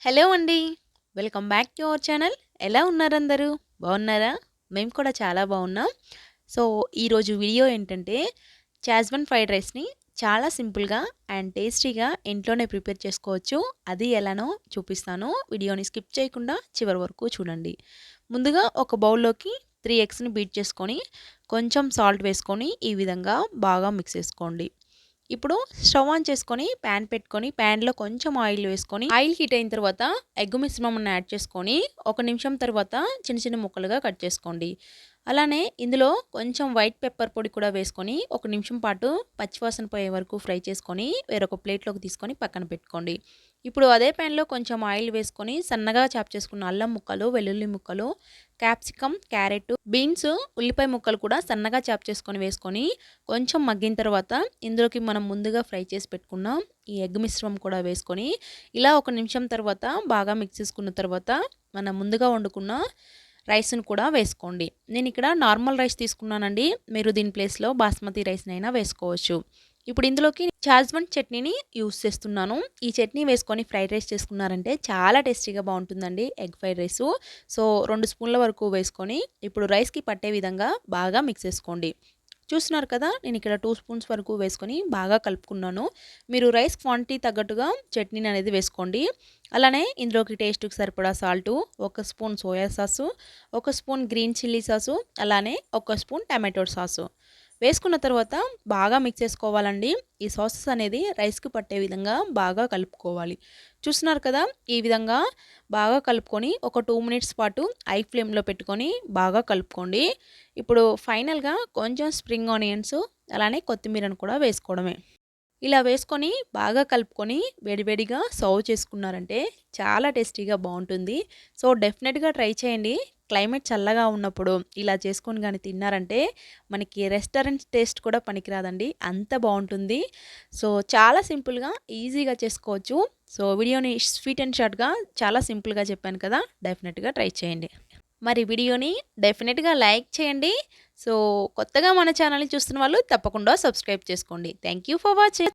Hello అండి. Welcome back to our channel. ఎలా ఉన్నారు అందరూ? బాగున్నారా? మేము కూడా చాలా బాగున్నాం. సో, ఈరోజు వీడియో ఏంటంటే షెజ్వాన్ ఫ్రైడ్ రైస్‌ని చాలా సింపుల్‌గా అండ్ టేస్టీగా ఇంట్లోనే ప్రిపేర్ చేసుకోవచ్చు. అది ఎలానో చూపిస్తాను. వీడియోని స్కిప్ చేయకుండా చివరి వరకు చూడండి. ముందుగా ఒక బౌల్‌లోకి 3 ఎగ్స్‌ని బీట్ చేసుకొని కొంచెం సాల్ట్ వేసుకొని ఈ విధంగా బాగా మిక్స్ చేసుకోండి. ఇప్పుడు స్టవ్ ఆన్ చేసుకొని ప్యాన్ పెట్టుకొని ప్యాన్లో కొంచెం ఆయిల్ వేసుకొని ఆయిల్ హీట్ అయిన తర్వాత ఎగ్ మిశ్రమాన్ని యాడ్ చేసుకొని 1 నిమిషం తర్వాత చిన్న చిన్న ముక్కలుగా కట్ చేసుకోండి. అలానే ఇందులో కొంచెం వైట్ పెప్పర్ పొడి కూడా వేసుకొని 1 నిమిషం పాటు పచ్చివాసన పోయే వరకు ఫ్రై చేసుకొని వేరొక ప్లేట్లోకి తీసుకొని పక్కన పెట్టుకోండి. ఇప్పుడు అదే ప్యాన్లో కొంచెం ఆయిల్ వేసుకొని సన్నగా చాప్ చేసుకున్న అల్లం ముక్కలు, వెల్లుల్లి ముక్కలు, క్యాప్సికమ్, క్యారెట్, బీన్స్, ఉల్లిపాయ ముక్కలు కూడా సన్నగా చాప్ చేసుకొని వేసుకొని కొంచెం మగ్గిన తర్వాత ఇందులోకి మనం ముందుగా ఫ్రై చేసి పెట్టుకున్న ఈ ఎగ్ మిశ్రమం కూడా వేసుకొని ఇలా 1 నిమిషం తర్వాత బాగా మిక్స్ చేసుకున్న తర్వాత మనం ముందుగా వండుకున్న రైస్‌ని కూడా వేసుకోండి. నేను ఇక్కడ నార్మల్ రైస్ తీసుకున్నానండి. మీరు దీని ప్లేస్‌లో బాస్మతి రైస్‌నైనా వేసుకోవచ్చు. ఇప్పుడు ఇందులోకి షెజ్వాన్ చట్నీని యూజ్ చేస్తున్నాను. ఈ చట్నీ వేసుకొని ఫ్రైడ్ రైస్ చేసుకున్నారంటే చాలా టేస్టీగా బాగుంటుందండి ఎగ్ ఫ్రైడ్ రైసు. సో, 2 స్పూన్ల వరకు వేసుకొని ఇప్పుడు రైస్‌కి పట్టే విధంగా బాగా మిక్స్ చేసుకోండి. చూస్తున్నారు కదా, నేను ఇక్కడ 2 స్పూన్స్ వరకు వేసుకొని బాగా కలుపుకున్నాను. మీరు రైస్ క్వాంటిటీ తగ్గట్టుగా చట్నీని అనేది వేసుకోండి. అలానే ఇందులోకి టేస్ట్‌కి సరిపడా salt, 1 spoon soya sauce, 1 spoon green chilli sauce, అలానే 1 స్పూన్ టమాటో సాసు వేసుకున్న తర్వాత బాగా మిక్స్ చేసుకోవాలండి. ఈ సాసెస్ అనేది రైస్‌కి పట్టే విధంగా బాగా కలుపుకోవాలి. చూస్తున్నారు కదా, ఈ విధంగా బాగా కలుపుకొని ఒక 2 మినిట్స్ పాటు హై ఫ్లేమ్‌లో పెట్టుకొని బాగా కలుపుకోండి. ఇప్పుడు ఫైనల్‌గా కొంచెం స్ప్రింగ్ ఆనియన్స్ అలానే కొత్తిమీరను కూడా వేసుకోవడమే. ఇలా వేసుకొని బాగా కలుపుకొని వేడివేడిగా సర్వ్ చేసుకున్నారంటే చాలా టేస్టీగా బాగుంటుంది. సో, డెఫినెట్‌గా ట్రై చేయండి. క్లైమేట్ చల్లగా ఉన్నప్పుడు ఇలా చేసుకొని గాని తిన్నారంటే మనకి రెస్టారెంట్ టేస్ట్ కూడా పనికిరాదండి. అంత బాగుంటుంది. సో, చాలా సింపుల్‌గా ఈజీగా చేసుకోవచ్చు. సో, వీడియోని స్వీట్ అండ్ షార్ట్‌గా చాలా సింపుల్‌గా చెప్పాను కదా! డెఫినెట్‌గా ట్రై చేయండి. మరి వీడియోని డెఫినెట్‌గా లైక్ చేయండి. సో, కొత్తగా మన ఛానల్‌ని చూస్తున్న వాళ్ళు తప్పకుండా సబ్స్క్రైబ్ చేసుకోండి. Thank you for watching.